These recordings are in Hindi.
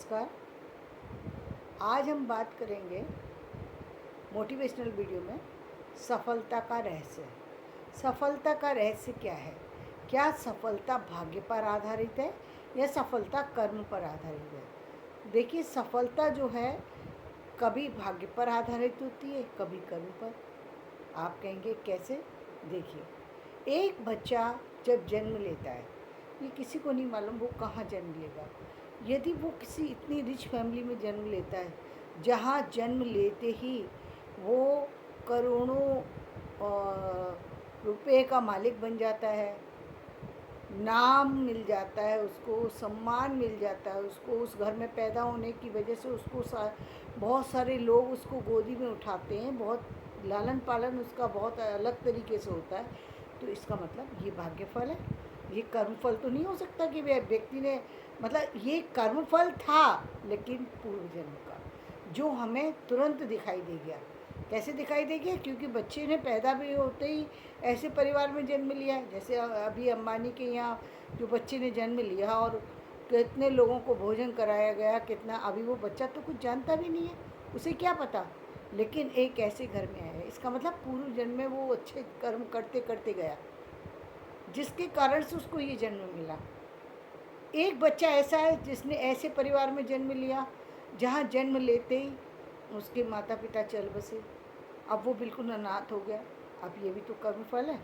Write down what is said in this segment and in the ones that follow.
नमस्कार। आज हम बात करेंगे मोटिवेशनल वीडियो में सफलता का रहस्य। सफलता का रहस्य क्या है? क्या सफलता भाग्य पर आधारित है या सफलता कर्म पर आधारित है? देखिए, सफलता जो है कभी भाग्य पर आधारित होती है, कभी कर्म पर। आप कहेंगे कैसे? देखिए, एक बच्चा जब जन्म लेता है, ये किसी को नहीं मालूम वो कहाँ जन्म लेगा। यदि वो किसी इतनी रिच फैमिली में जन्म लेता है जहाँ जन्म लेते ही वो करोड़ों रुपए का मालिक बन जाता है, नाम मिल जाता है, उसको सम्मान मिल जाता है, उसको उस घर में पैदा होने की वजह से उसको बहुत सारे लोग उसको गोदी में उठाते हैं, बहुत लालन पालन उसका बहुत अलग तरीके से होता है, तो इसका मतलब ये भाग्यफल है। ये कर्मफल तो नहीं हो सकता कि व्यक्ति ने, मतलब ये कर्मफल था लेकिन पूर्व जन्म का, जो हमें तुरंत दिखाई दे गया। कैसे दिखाई दे गया? क्योंकि बच्चे ने पैदा भी होते ही ऐसे परिवार में जन्म लिया है, जैसे अभी अंबानी के यहाँ जो बच्चे ने जन्म लिया और कितने लोगों को भोजन कराया गया, कितना, अभी वो बच्चा तो कुछ जानता भी नहीं है, उसे क्या पता, लेकिन एक ऐसे घर में आया है। इसका मतलब पूर्व जन्म में वो अच्छे कर्म करते करते गया, जिसके कारण से उसको ये जन्म मिला। एक बच्चा ऐसा है जिसने ऐसे परिवार में जन्म लिया जहाँ जन्म लेते ही उसके माता पिता चल बसे, अब वो बिल्कुल अनाथ हो गया। अब ये भी तो कर्मफल है।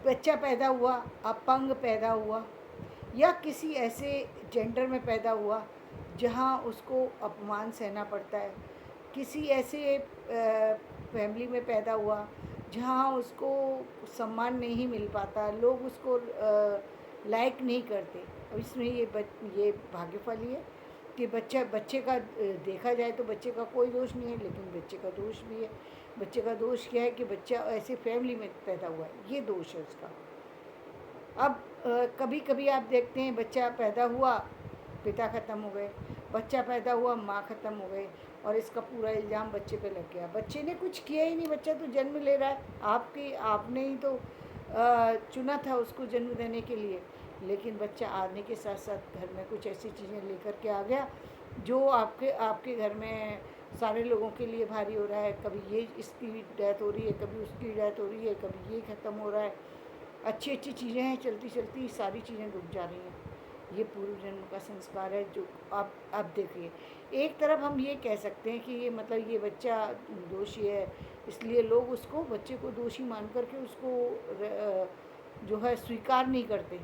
बच्चा पैदा हुआ, अपंग पैदा हुआ, या किसी ऐसे जेंडर में पैदा हुआ जहाँ उसको अपमान सहना पड़ता है, किसी ऐसे फैमिली में पैदा हुआ जहाँ उसको सम्मान नहीं मिल पाता, लोग उसको लाइक नहीं करते। अब इसमें ये भाग्यफल ही है कि बच्चे का देखा जाए तो बच्चे का कोई दोष नहीं है, लेकिन बच्चे का दोष भी है। बच्चे का दोष क्या है कि बच्चा ऐसे फैमिली में पैदा हुआ है, ये दोष है उसका। अब कभी कभी आप देखते हैं बच्चा पैदा हुआ, पिता ख़त्म हो गए, बच्चा पैदा हुआ, माँ ख़त्म हो गए, और इसका पूरा इल्ज़ाम बच्चे पे लग गया। बच्चे ने कुछ किया ही नहीं, बच्चा तो जन्म ले रहा है, आपने ही तो चुना था उसको जन्म देने के लिए, लेकिन बच्चा आने के साथ साथ घर में कुछ ऐसी चीज़ें लेकर के आ गया जो आपके घर में सारे लोगों के लिए भारी हो रहा है। कभी ये इसकी डेथ हो रही है, कभी उसकी डेथ हो रही है, कभी ये ख़त्म हो रहा है। अच्छी अच्छी चीज़ें हैं, चलती चलती सारी चीज़ें डूब जा रही हैं। ये पूर्व जन्म का संस्कार है जो आप देखिए। एक तरफ हम ये कह सकते हैं कि ये मतलब ये बच्चा दोषी है, इसलिए लोग उसको, बच्चे को दोषी मान करके उसको जो है स्वीकार नहीं करते।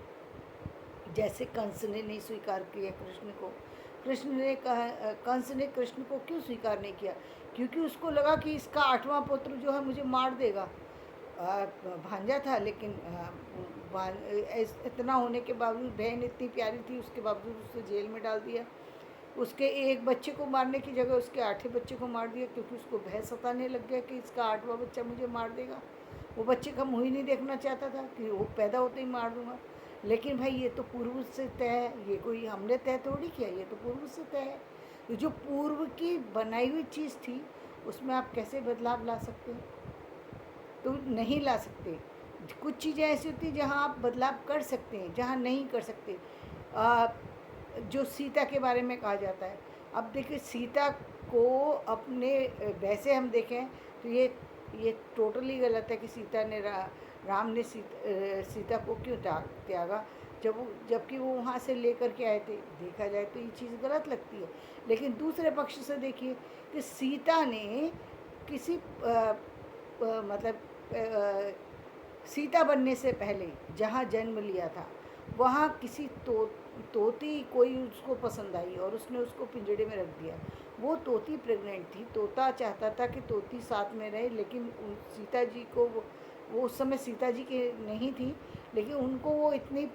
जैसे कंस ने नहीं स्वीकार किया कृष्ण को। कंस ने कृष्ण को क्यों स्वीकार नहीं किया? क्योंकि उसको लगा कि इसका 8वां पुत्र जो है मुझे मार देगा। भांजा था, लेकिन इतना होने के बावजूद, बहन इतनी प्यारी थी, उसके बावजूद उसको जेल में डाल दिया। उसके एक बच्चे को मारने की जगह उसके 8वें बच्चे को मार दिया, क्योंकि उसको भय सताने लग गया कि इसका 8वां बच्चा मुझे मार देगा। वो बच्चे का मुँह ही नहीं देखना चाहता था कि वो पैदा होते ही मार दूंगा। लेकिन भाई ये तो पूर्व से तय है, ये कोई हमने तय थोड़ी किया, ये तो पूर्व से तय है। तो जो पूर्व की बनाई हुई चीज़ थी उसमें आप कैसे बदलाव ला सकते हैं? तो नहीं ला सकते। कुछ चीज़ें ऐसी होती हैं जहाँ आप बदलाव कर सकते हैं, जहाँ नहीं कर सकते। जो सीता के बारे में कहा जाता है, अब देखिए सीता को अपने, वैसे हम देखें तो ये टोटली गलत है कि राम ने सीता को क्यों त्यागा, जबकि वो वहाँ से लेकर के आए थे। देखा जाए तो ये चीज़ गलत लगती है। लेकिन दूसरे पक्ष से देखिए कि सीता ने किसी मतलब सीता बनने से पहले जहाँ जन्म लिया था वहाँ किसी तोती कोई उसको पसंद आई और उसने उसको पिंजड़े में रख दिया। वो तोती प्रेग्नेंट थी, तोता चाहता था कि तोती साथ में रहे, लेकिन सीता जी को वो उस समय सीता जी के नहीं थी, लेकिन उनको वो इतनी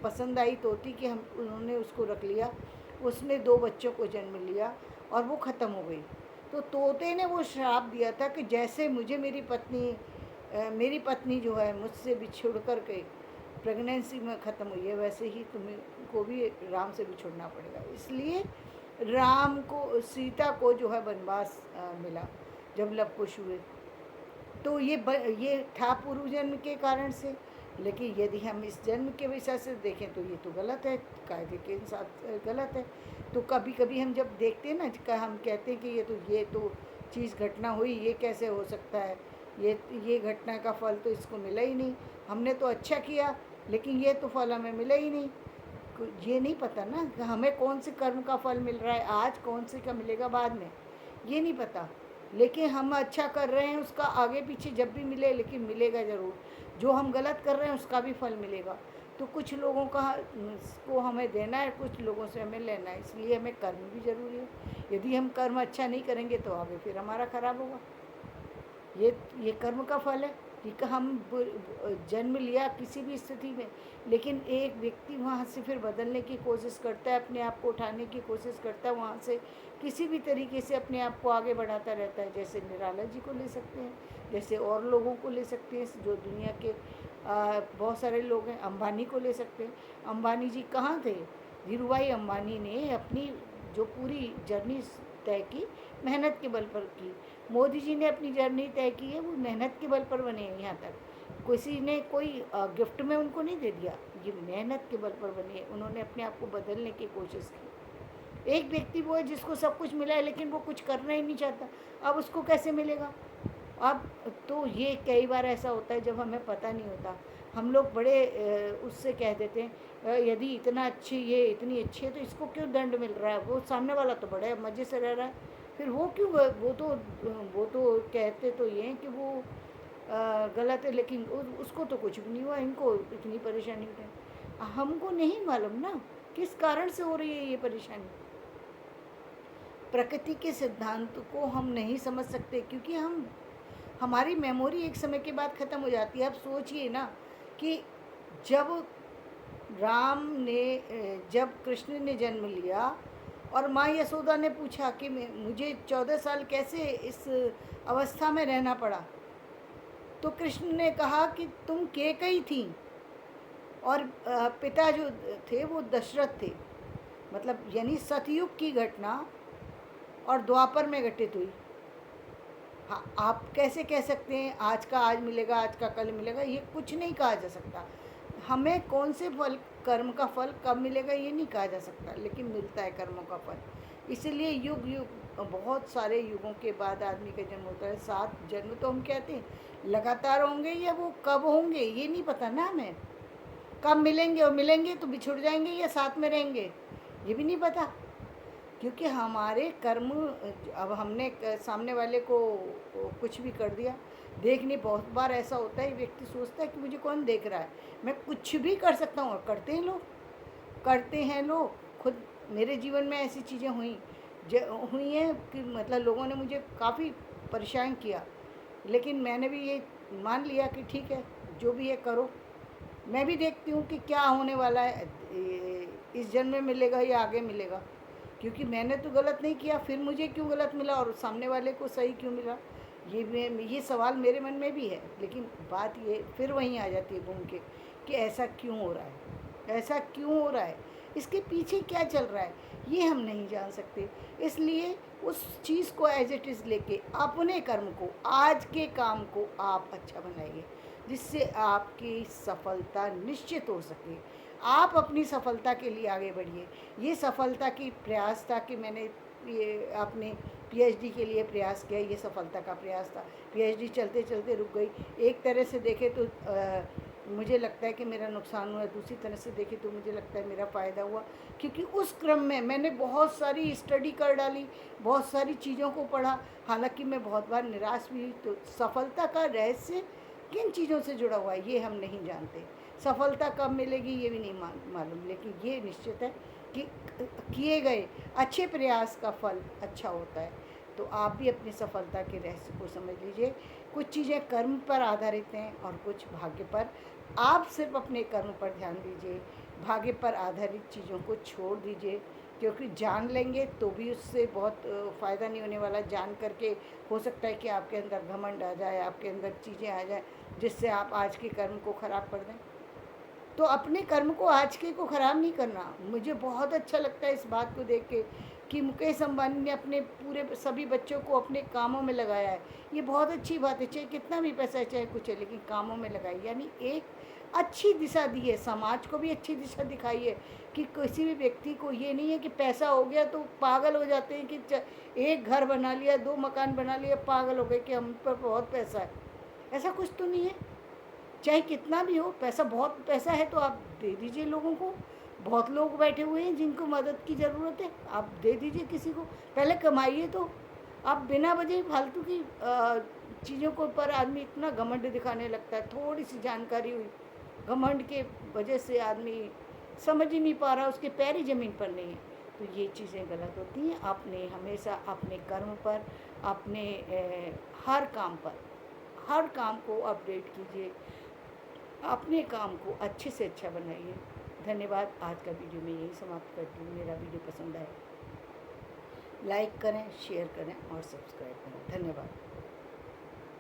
पसंद आई तोती कि उन्होंने उसको रख लिया। उसने 2 बच्चों को जन्म लिया और वो ख़त्म हो गई। तो तोते ने वो श्राप दिया था कि जैसे मेरी पत्नी जो है मुझसे बिछुड़ कर के प्रेगनेंसी में ख़त्म हुई है, वैसे ही तुम्हें को भी राम से बिछुड़ना पड़ेगा। इसलिए सीता को जो है वनवास मिला जब लव कुश हुए। तो ये था पूर्व जन्म के कारण से। लेकिन यदि हम इस जन्म के विषय से देखें तो ये तो गलत है, कायदे के साथ गलत है। तो कभी कभी हम जब देखते हैं ना, हम कहते हैं कि ये तो चीज़ घटना हुई, ये कैसे हो सकता है, ये घटना का फल तो इसको मिला ही नहीं, हमने तो अच्छा किया लेकिन ये तो फल हमें मिला ही नहीं। ये नहीं पता ना कि हमें कौन से कर्म का फल मिल रहा है आज, कौन से का मिलेगा बाद में, ये नहीं पता। लेकिन हम अच्छा कर रहे हैं, उसका आगे पीछे जब भी मिले लेकिन मिलेगा ज़रूर। जो हम गलत कर रहे हैं उसका भी फल मिलेगा। तो कुछ लोगों का को हमें देना है, कुछ लोगों से हमें लेना है, इसलिए हमें कर्म भी ज़रूरी है। यदि हम कर्म अच्छा नहीं करेंगे तो आगे फिर हमारा खराब होगा। ये कर्म का फल है कि हम जन्म लिया किसी भी स्थिति में, लेकिन एक व्यक्ति वहाँ से फिर बदलने की कोशिश करता है, अपने आप को उठाने की कोशिश करता है, वहाँ से किसी भी तरीके से अपने आप को आगे बढ़ाता रहता है। जैसे निराला जी को ले सकते हैं, जैसे और लोगों को ले सकते हैं जो दुनिया के बहुत सारे लोग हैं। अंबानी को ले सकते हैं। अंबानी जी कहाँ थे? धीरूभाई अंबानी ने अपनी जो पूरी जर्नी तय की, मेहनत के बल पर की। मोदी जी ने अपनी जर्नी तय की है, वो मेहनत के बल पर बने हैं यहाँ तक। किसी ने कोई गिफ्ट में उनको नहीं दे दिया, ये मेहनत के बल पर बने हैं। उन्होंने अपने आप को बदलने की कोशिश की। एक व्यक्ति वो है जिसको सब कुछ मिला है लेकिन वो कुछ करना ही नहीं चाहता, अब उसको कैसे मिलेगा? अब तो ये कई बार ऐसा होता है जब हमें पता नहीं होता, हम लोग बड़े उससे कह देते हैं यदि इतना अच्छी, ये इतनी अच्छी है तो इसको क्यों दंड मिल रहा है, वो सामने वाला तो बड़े मज़े से रह रहा है, फिर वो क्यों, वो तो कहते तो ये हैं कि वो गलत है, लेकिन उसको तो कुछ भी नहीं हुआ, इनको इतनी परेशानी है। हमको नहीं मालूम ना किस कारण से हो रही है ये परेशानी। प्रकृति के सिद्धांत को हम नहीं समझ सकते क्योंकि हमारी मेमोरी एक समय के बाद ख़त्म हो जाती है। अब सोचिए ना कि जब जब कृष्ण ने जन्म लिया और माँ यशोदा ने पूछा कि मुझे 14 साल कैसे इस अवस्था में रहना पड़ा, तो कृष्ण ने कहा कि तुम कैकेयी थी और पिता जो थे वो दशरथ थे। मतलब यानी सतयुग की घटना और द्वापर में घटित हुई। हाँ, आप कैसे कह सकते हैं आज का आज मिलेगा, आज का कल मिलेगा? ये कुछ नहीं कहा जा सकता। हमें कौन से फल, कर्म का फल कब मिलेगा ये नहीं कहा जा सकता, लेकिन मिलता है कर्मों का फल। इसलिए युग युग, बहुत सारे युगों के बाद आदमी का जन्म होता है। 7 जन्म तो हम कहते हैं लगातार होंगे, या वो कब होंगे ये नहीं पता ना हमें। कब मिलेंगे, और मिलेंगे तो बिछुड़ जाएंगे या साथ में रहेंगे ये भी नहीं पता। क्योंकि हमारे कर्म, अब हमने सामने वाले को कुछ भी कर दिया। देखने बहुत बार ऐसा होता है, व्यक्ति सोचता है कि मुझे कौन देख रहा है, मैं कुछ भी कर सकता हूँ, और करते हैं लोग खुद। मेरे जीवन में ऐसी चीज़ें हुई हैं कि मतलब लोगों ने मुझे काफ़ी परेशान किया, लेकिन मैंने भी ये मान लिया कि ठीक है जो भी है करो। मैं भी देखती हूँ कि क्या होने वाला है, इस जन्म में मिलेगा या आगे मिलेगा, क्योंकि मैंने तो गलत नहीं किया, फिर मुझे क्यों गलत मिला और सामने वाले को सही क्यों मिला? ये सवाल मेरे मन में भी है। लेकिन बात ये फिर वहीं आ जाती है घूम के कि ऐसा क्यों हो रहा है, ऐसा क्यों हो रहा है, इसके पीछे क्या चल रहा है, ये हम नहीं जान सकते। इसलिए उस चीज़ को एज इट इज़ लेके अपने कर्म को, आज के काम को आप अच्छा बनाइए, जिससे आपकी सफलता निश्चित हो सके। आप अपनी सफलता के लिए आगे बढ़िए। ये सफलता की प्रयास था कि मैंने ये अपने पीएचडी के लिए प्रयास किया, ये सफलता का प्रयास था। पीएचडी चलते चलते रुक गई। एक तरह से देखे तो मुझे लगता है कि मेरा नुकसान हुआ, दूसरी तरह से देखे तो मुझे लगता है मेरा फ़ायदा हुआ, क्योंकि उस क्रम में मैंने बहुत सारी स्टडी कर डाली, बहुत सारी चीज़ों को पढ़ा। हालांकि मैं बहुत बार निराश भी हुई। तो सफलता का रहस्य किन चीज़ों से जुड़ा हुआ है ये हम नहीं जानते। सफलता कब मिलेगी ये भी नहीं मालूम, लेकिन ये निश्चित है कि किए गए अच्छे प्रयास का फल अच्छा होता है। तो आप भी अपनी सफलता के रहस्य को समझ लीजिए। कुछ चीज़ें कर्म पर आधारित हैं और कुछ भाग्य पर। आप सिर्फ अपने कर्म पर ध्यान दीजिए, भाग्य पर आधारित चीज़ों को छोड़ दीजिए, क्योंकि जान लेंगे तो भी उससे बहुत फ़ायदा नहीं होने वाला। जान करके हो सकता है कि आपके अंदर घमंड आ जाए, आपके अंदर चीज़ें आ जाए जिससे आप आज के कर्म को ख़राब कर दें। तो अपने कर्म को आज के को ख़राब नहीं करना। मुझे बहुत अच्छा लगता है इस बात को देख के कि मुकेश अंबानी ने अपने पूरे सभी बच्चों को अपने कामों में लगाया है। ये बहुत अच्छी बात है, चाहे कितना भी पैसा है चाहे कुछ है, लेकिन कामों में लगाई। यानी एक अच्छी दिशा दी है, समाज को भी अच्छी दिशा दिखाई है कि किसी भी व्यक्ति को ये नहीं है कि पैसा हो गया तो पागल हो जाते हैं कि एक घर बना लिया, 2 मकान बना लिया, पागल हो गए कि हम पर बहुत पैसा है। ऐसा कुछ तो नहीं है। चाहे कितना भी हो, पैसा, बहुत पैसा है तो आप दे दीजिए लोगों को। बहुत लोग बैठे हुए हैं जिनको मदद की ज़रूरत है, आप दे दीजिए किसी को। पहले कमाइए तो। आप बिना वजह फालतू की चीज़ों को पर आदमी इतना घमंड दिखाने लगता है। थोड़ी सी जानकारी हुई, घमंड के वजह से आदमी समझ ही नहीं पा रहा, उसके पैर ही ज़मीन पर नहीं है। तो ये चीज़ें गलत होती हैं। आपने हमेशा अपने कर्म पर, अपने हर काम पर, हर काम को अपडेट कीजिए, अपने काम को अच्छे से अच्छा बनाइए। धन्यवाद। आज का वीडियो मैं यही समाप्त करती हूँ। मेरा वीडियो पसंद आए लाइक करें, शेयर करें और सब्सक्राइब करें। धन्यवाद।